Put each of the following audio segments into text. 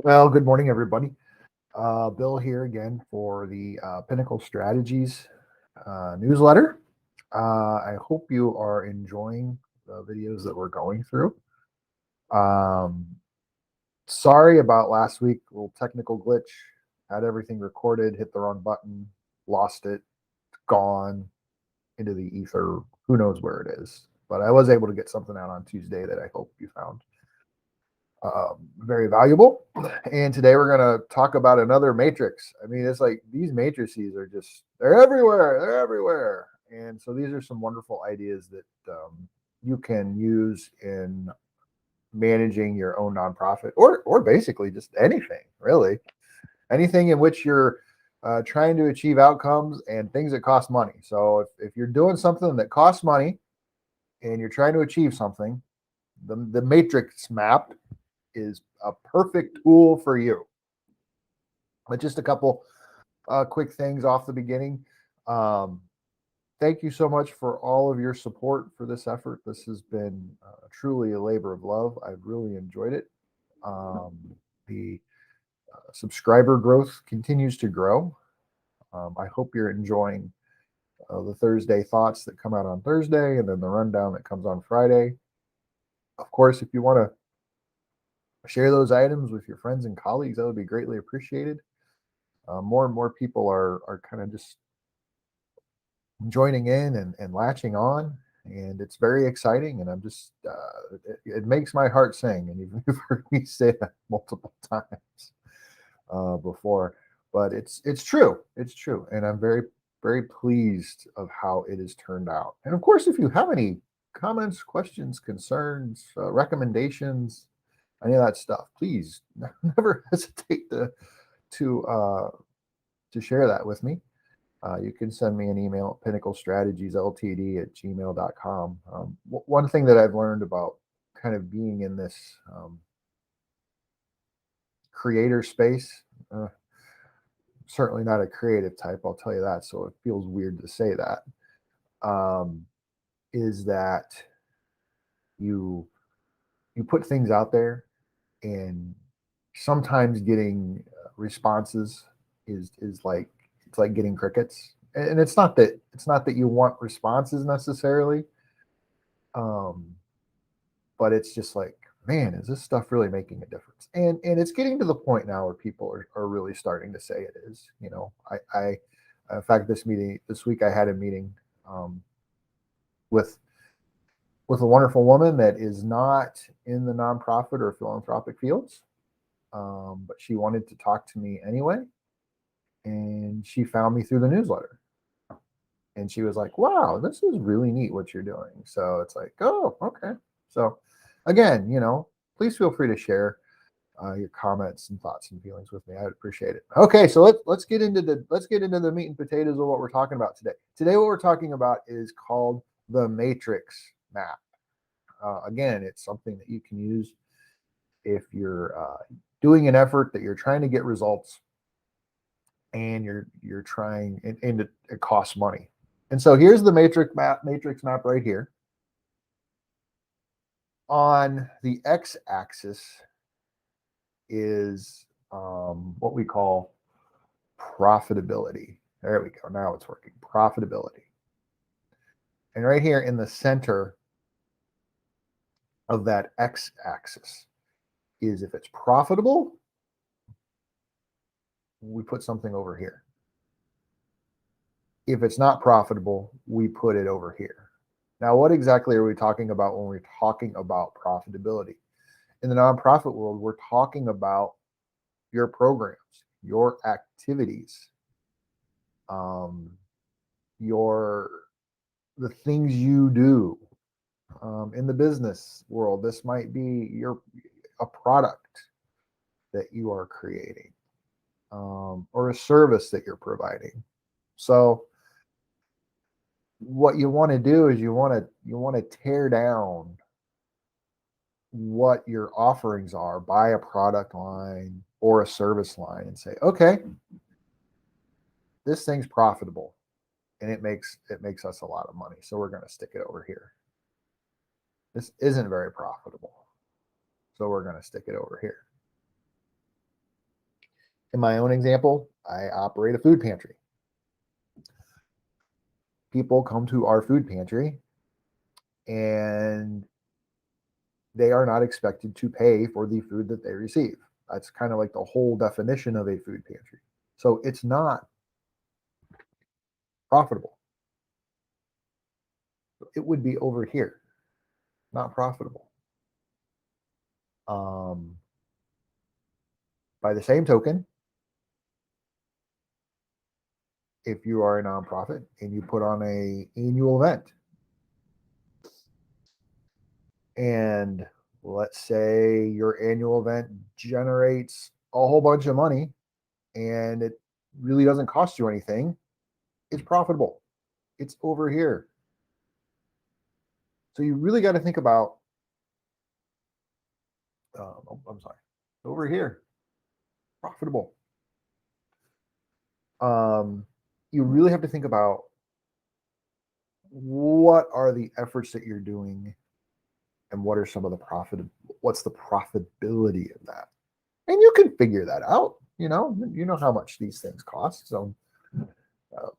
Well, good morning, everybody. Bill here again for the Pinnacle Strategies newsletter. I hope you are enjoying the videos that we're going through. Um, Sorry about last week, a little technical glitch. Had everything recorded, hit the wrong button, lost it, gone into the ether. Who knows where it is? But I was able to get something out on Tuesday that I hope you found very valuable. And today we're going to talk about another matrix. I mean, it's like these matrices are just, they're everywhere. They're everywhere. And so these are some wonderful ideas that you can use in managing your own nonprofit or basically just anything, really. Anything in which you're trying to achieve outcomes and things that cost money. So if you're doing something that costs money and you're trying to achieve something, the matrix map is a perfect tool for you. But just a couple quick things off the beginning. Um, Thank you so much for all of your support for this effort. This has been truly a labor of love. I've really enjoyed it. The subscriber growth continues to grow. I hope you're enjoying the Thursday thoughts that come out on Thursday and then the rundown that comes on Friday. Of course, if you want to share those items with your friends and colleagues, that would be greatly appreciated. More and more people are kind of just joining in and latching on, and it's very exciting. And I'm just it makes my heart sing. And you've heard me say that multiple times before, but it's true. It's true, and I'm very pleased of how it has turned out. And of course, if you have any comments, questions, concerns, recommendations, any of that stuff, please never hesitate to uh, to share that with me. You can send me an email at pinnaclestrategiesltd@gmail.com. One thing that I've learned about kind of being in this creator space, certainly not a creative type, I'll tell you that. So it feels weird to say that. Um, is that you you put things out there, and sometimes getting responses is like it's like getting crickets. And it's not that you want responses necessarily, um, but it's just like, man, is this stuff really making a difference? And it's getting to the point now where people are really starting to say it is. I in fact, this week I had a meeting um, with a wonderful woman that is not in the nonprofit or philanthropic fields, but she wanted to talk to me anyway, and she found me through the newsletter. And she was like, wow, this is really neat what you're doing. So it's like, oh, okay. So again, please feel free to share your comments and thoughts and feelings with me. I would appreciate it. Okay, so let's get into the meat and potatoes of what we're talking about today. Today, what we're talking about is called the matrix map. Again, it's something that you can use if you're doing an effort that you're trying to get results, and you're trying, and it costs money. And so here's the matrix map right here. On the x-axis is what we call profitability. There we go. Now it's working. Profitability. And right here in the center of that x-axis is if it's profitable, we put something over here. If it's not profitable, we put it over here. Now, what exactly are we talking about when we're talking about profitability? In the nonprofit world, we're talking about your programs, your activities, um, your the things you do. In the business world, this might be a product that you are creating, or a service that you're providing. So what you want to do is you want to tear down what your offerings are by a product line or a service line and say, okay, this thing's profitable and it makes us a lot of money, so we're going to stick it over here. This isn't very profitable, so we're going to stick it over here. In my own example, I operate a food pantry. People come to our food pantry and they are not expected to pay for the food that they receive. That's kind of like the whole definition of a food pantry. So it's not profitable. It would be over here, not profitable. Um, by the same token, if you are a nonprofit and you put on a annual event, and let's say your annual event generates a whole bunch of money and it really doesn't cost you anything, it's profitable. It's over here. So you really got to think about, I'm sorry, over here, profitable. You really have to think about what are the efforts that you're doing and what are some of the what's the profitability of that? And you can figure that out. You know how much these things cost. So uh,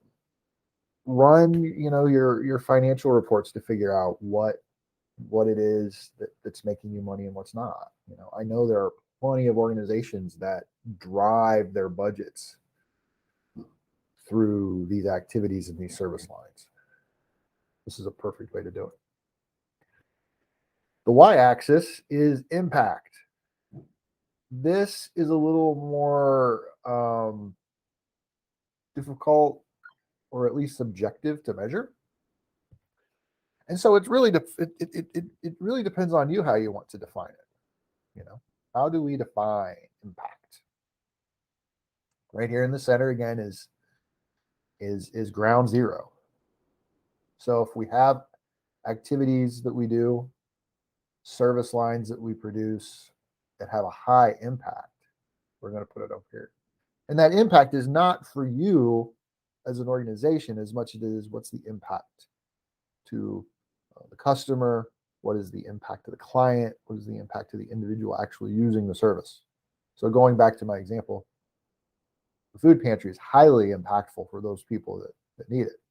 run, your financial reports to figure out what it is that's making you money and what's not. I know there are plenty of organizations that drive their budgets through these activities and these service lines. This is a perfect way to do it. The y-axis is impact. This is a little more difficult, or at least subjective, to measure. And so it's really it really depends on you how you want to define it. How do we define impact? Right here in the center again is ground zero. So if we have activities that we do, service lines that we produce that have a high impact, we're going to put it up here. And that impact is not for you as an organization as much as it is what's the impact to the customer, what is the impact to the client, what is the impact to the individual actually using the service. So going back to my example, the food pantry is highly impactful for those people that need it.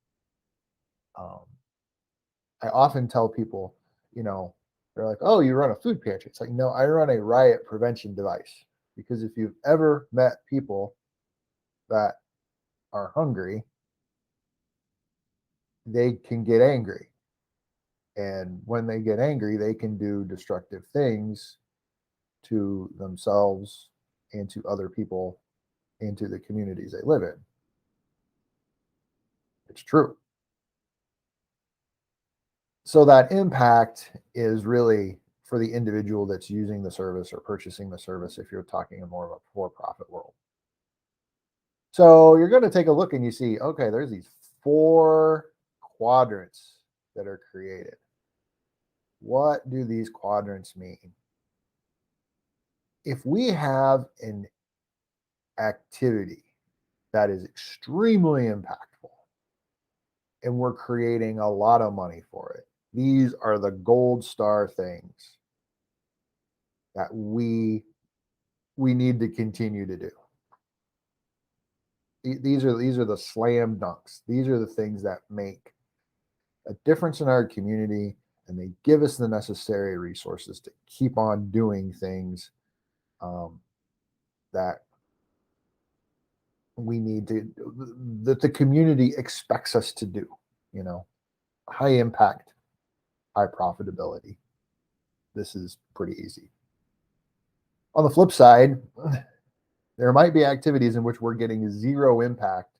I often tell people, they're like, oh, you run a food pantry. It's like, no, I run a riot prevention device. Because if you've ever met people that are hungry, they can get angry. And when they get angry, they can do destructive things to themselves and to other people and to the communities they live in. It's true. So that impact is really for the individual that's using the service or purchasing the service if you're talking in more of a for-profit world. So you're going to take a look and you see, okay, there's these 4 quadrants that are created. What do these quadrants mean? If we have an activity that is extremely impactful and we're creating a lot of money for it, these are the gold star things that we need to continue to do. These are the slam dunks. These are the things that make a difference in our community, and they give us the necessary resources to keep on doing things that we need to, that the community expects us to do. High impact, high profitability. This is pretty easy. On the flip side, there might be activities in which we're getting zero impact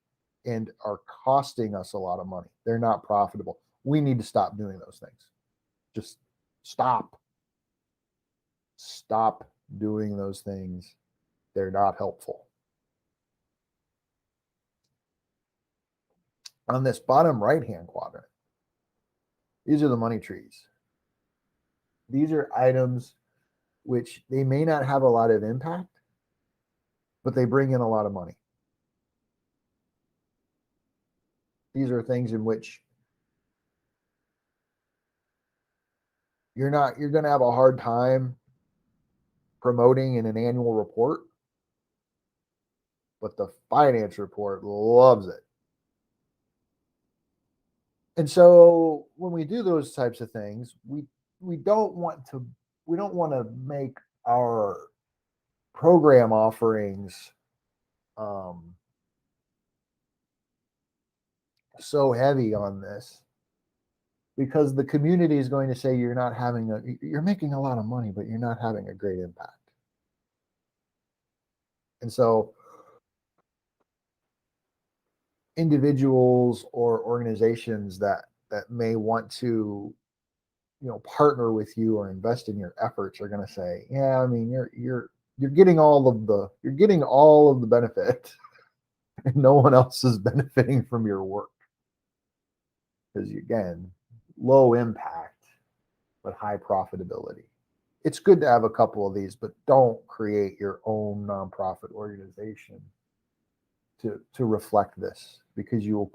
and are costing us a lot of money. They're not profitable. We need to stop doing those things. Just stop. Stop doing those things. They're not helpful. On this bottom right-hand quadrant, these are the money trees. These are items which they may not have a lot of impact, but they bring in a lot of money. These are things in which you're going to have a hard time promoting in an annual report, but the finance report loves it. And so when we do those types of things, we don't want to make our program offerings so heavy on this, because the community is going to say you're making a lot of money, but you're not having a great impact. And so individuals or organizations that may want to partner with you or invest in your efforts are going to say, yeah, I mean, you're getting all of the benefit and no one else is benefiting from your work, because again, low impact but high profitability. It's good to have a couple of these, but don't create your own nonprofit organization to reflect this, because you will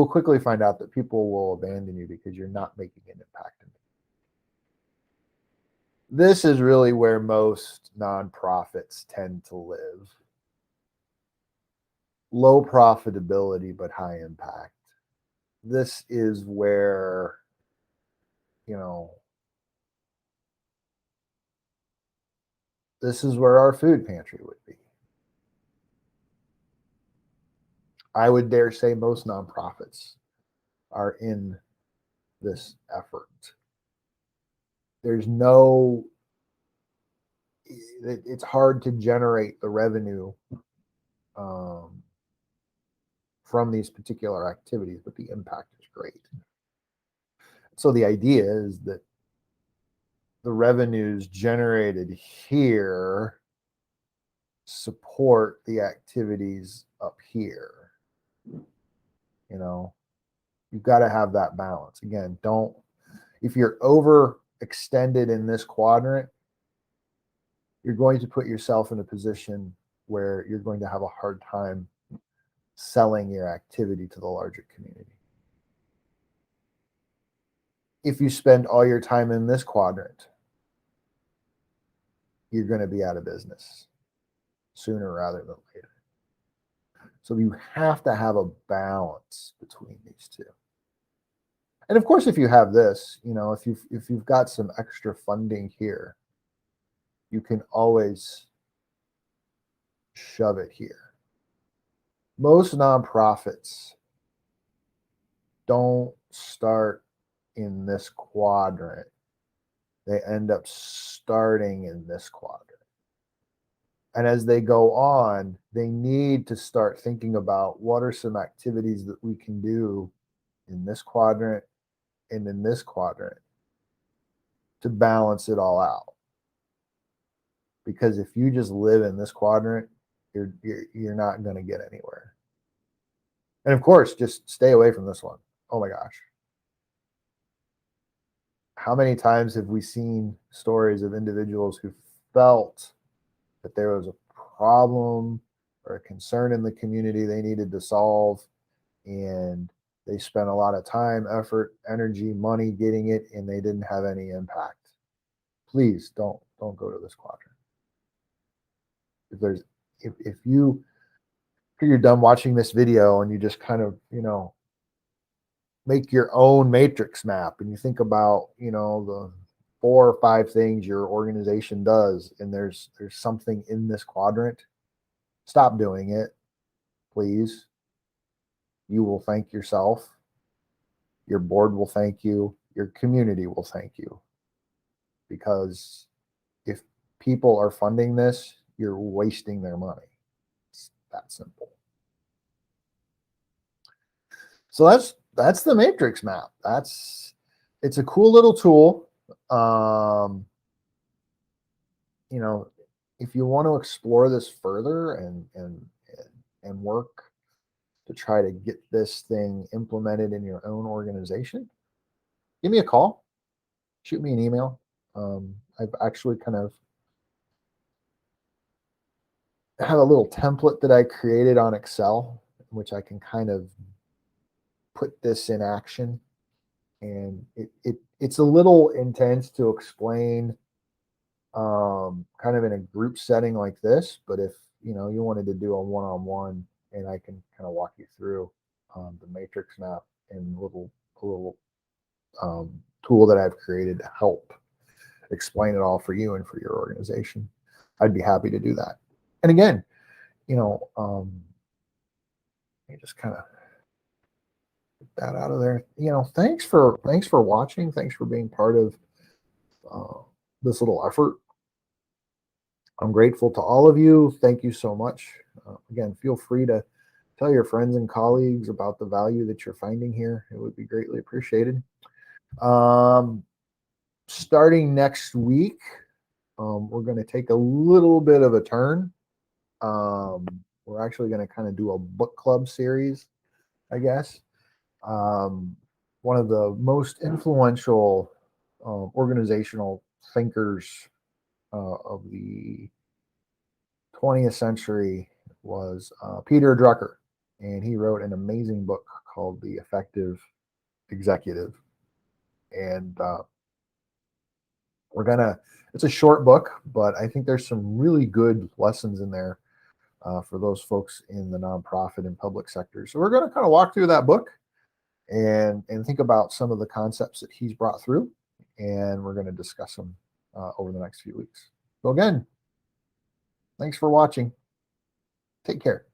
quickly find out that people will abandon you because you're not making an impact in it. This is really where most nonprofits tend to live. Low profitability but high impact. This is where this is where our food pantry would be. I would dare say most nonprofits are in this effort. It's hard to generate the revenue from these particular activities, but the impact is great. So the idea is that the revenues generated here support the activities up here. You've got to have that balance. Again, if you're overextended in this quadrant, you're going to put yourself in a position where you're going to have a hard time selling your activity to the larger community. If you spend all your time in this quadrant, you're going to be out of business sooner rather than later. So you have to have a balance between these two. And of course, if you have this, if you've got some extra funding here, you can always shove it here. Most nonprofits don't start in this quadrant. They end up starting in this quadrant. And as they go on, they need to start thinking about what are some activities that we can do in this quadrant and in this quadrant to balance it all out. Because if you just live in this quadrant, you're not going to get anywhere. And of course, just stay away from this one. Oh my gosh. How many times have we seen stories of individuals who felt that there was a problem or a concern in the community they needed to solve, and they spent a lot of time, effort, energy, money getting it, and they didn't have any impact? Please don't go to this quadrant. If you're done watching this video and you just kind of make your own matrix map and you think about the 4 or 5 things your organization does, and there's something in this quadrant, stop doing it, please. You will thank yourself. Your board will thank you. Your community will thank you. Because if people are funding this, you're wasting their money. It's that simple. So that's the matrix map. It's a cool little tool. If you want to explore this further and work to try to get this thing implemented in your own organization, give me a call, shoot me an email. I've actually kind of have a little template that I created on Excel, in which I can kind of put this in action. And it's a little intense to explain kind of in a group setting like this, but if you wanted to do a one-on-one, and I can kind of walk you through the matrix map and a little tool that I've created to help explain it all for you and for your organization, I'd be happy to do that. And again, let me just kind of get that out of there. Thanks for watching. Thanks for being part of uh, this little effort. I'm grateful to all of you. Thank you so much. Again, feel free to tell your friends and colleagues about the value that you're finding here. It would be greatly appreciated. Um, Starting next week, we're going to take a little bit of a turn. We're actually going to kind of do a book club series, I guess. Um, One of the most influential organizational thinkers of the 20th century was Peter Drucker, and he wrote an amazing book called The Effective Executive. And it's a short book, but I think there's some really good lessons in there for those folks in the nonprofit and public sector. So we're going to kind of walk through that book and think about some of the concepts that he's brought through, and we're going to discuss them over the next few weeks. So again, thanks for watching. Take care.